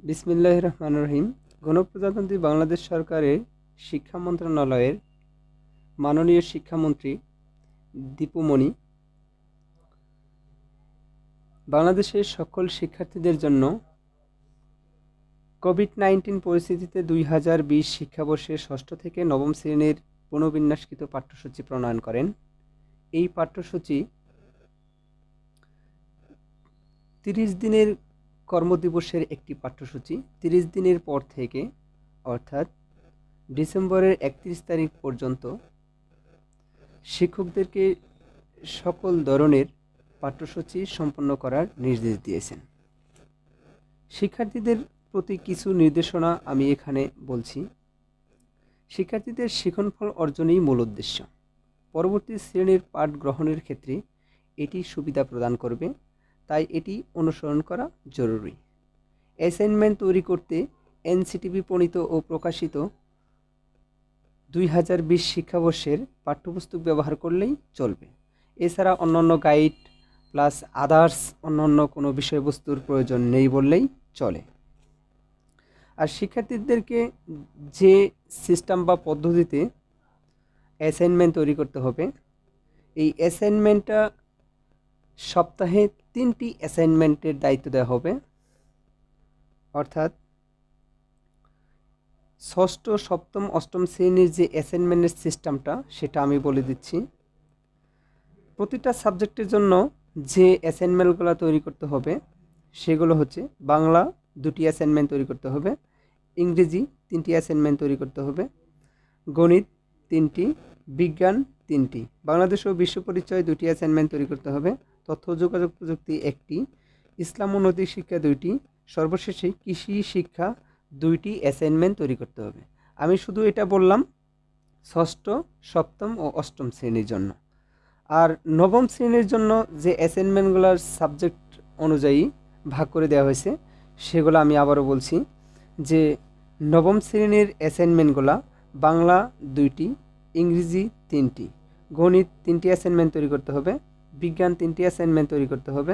বিসমিল্লাহির রহমানির রহিম। গণপ্রজাতন্ত্রী বাংলাদেশ সরকারের শিক্ষা মন্ত্রণালয়ের মাননীয় শিক্ষামন্ত্রী দীপুমণি বাংলাদেশের সকল শিক্ষার্থীদের জন্য কোভিড-19 পরিস্থিতিতে 2020 শিক্ষাবর্ষে ষষ্ঠ থেকে নবম শ্রেণীর পুনর্বিন্যাসকৃত পাঠ্যসূচি প্রণয়ন করেন। এই পাঠ্যসূচি 30 দিনের কর্মদিবসের একটি পাঠ্যসূচি। 30 দিনের পর থেকে অর্থাৎ ডিসেম্বরের 31 তারিখ পর্যন্ত শিক্ষকদেরকে সকল ধরনের পাঠ্যসূচি সম্পন্ন করার নির্দেশ দিয়েছেন। শিক্ষার্থীদের প্রতি কিছু নির্দেশনা আমি এখানে বলছি। শিক্ষার্থীদের শিক্ষণফল অর্জনই মূল উদ্দেশ্য। পরবর্তী শ্রেণীর পাঠ গ্রহণের ক্ষেত্রে এটি সুবিধা প্রদান করবে, তাই এটি অনুসরণ করা জরুরি। অ্যাসাইনমেন্ট তৈরি করতে এনসিটিবি প্রণীত ও প্রকাশিত 2020 শিক্ষাবর্ষের পাঠ্যপুস্তক ব্যবহার করলেই চলবে। এছাড়া অন্যান্য গাইড প্লাস আদার্স অন্যান্য কোনো বিষয়বস্তুর প্রয়োজন নেই বললেই চলে। আর শিক্ষার্থীদেরকে যে সিস্টেম বা পদ্ধতিতে অ্যাসাইনমেন্ট তৈরি করতে হবে, এই অ্যাসাইনমেন্টটা সপ্তাহে 3টি অ্যাসাইনমেন্টের দায়িত্ব দেওয়া হবে। অর্থাৎ ষষ্ঠ, সপ্তম, অষ্টম শ্রেণীর যে অ্যাসাইনমেন্টের সিস্টেমটা সেটা আমি বলে দিচ্ছি। প্রতিটা সাবজেক্টের জন্য যে অ্যাসাইনমেন্টগুলো তৈরি করতে হবে সেগুলো হচ্ছে: বাংলা 2টি অ্যাসাইনমেন্ট তৈরি করতে হবে, ইংরেজি 3টি অ্যাসাইনমেন্ট তৈরি করতে হবে, গণিত 3টি, বিজ্ঞান 3টি, বাংলাদেশ ও বিশ্ব পরিচয় 2টি অ্যাসাইনমেন্ট তৈরি করতে হবে, তথ্য ও যোগাযোগ প্রযুক্তি 1টি, ইসলাম ও নৈতিক শিক্ষা 2টি, সর্বশেষে কৃষি শিক্ষা 2টি অ্যাসাইনমেন্ট তৈরি করতে হবে। আমি শুধু এটা বললাম ষষ্ঠ, সপ্তম ও অষ্টম শ্রেণীর জন্য। আর নবম শ্রেণীর জন্য যে অ্যাসাইনমেন্টগুলোর সাবজেক্ট অনুযায়ী ভাগ করে দেওয়া হয়েছে সেগুলো আমি আবারও বলছি যে নবম শ্রেণীর অ্যাসাইনমেন্টগুলো: বাংলা 2টি, ইংরেজি 3টি, গণিত 3টি অ্যাসাইনমেন্ট তৈরি করতে হবে, বিজ্ঞান 3টি অ্যাসাইনমেন্ট তৈরি করতে হবে,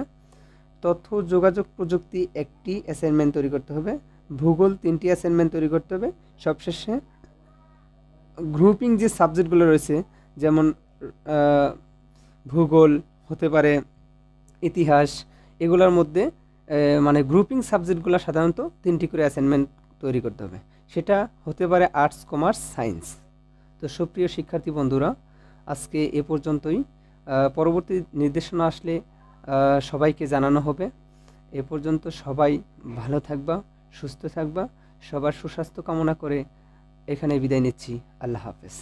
তথ্য যোগাযোগ প্রযুক্তি 1টি অ্যাসাইনমেন্ট তৈরি করতে হবে, ভূগোল 3টি অ্যাসাইনমেন্ট তৈরি করতে হবে। সবশেষে গ্রুপিং যে সাবজেক্টগুলো রয়েছে, যেমন ভূগোল হতে পারে, ইতিহাস, এগুলোর মধ্যে মানে গ্রুপিং সাবজেক্টগুলো সাধারণত 3টি করে অ্যাসাইনমেন্ট তৈরি করতে হবে। সেটা হতে পারে আর্টস, কমার্স, সায়েন্স। তো সুপ্রিয় শিক্ষার্থী বন্ধুরা, আজকে এ পর্যন্তই। পরবর্তী নির্দেশনা আসলে সবাইকে জানানো হবে। এ পর্যন্ত সবাই ভালো থাকবা, সুস্থ থাকবা। সবার সুস্বাস্থ্য কামনা করে এখানে বিদায় নিচ্ছি। আল্লাহ হাফেজ।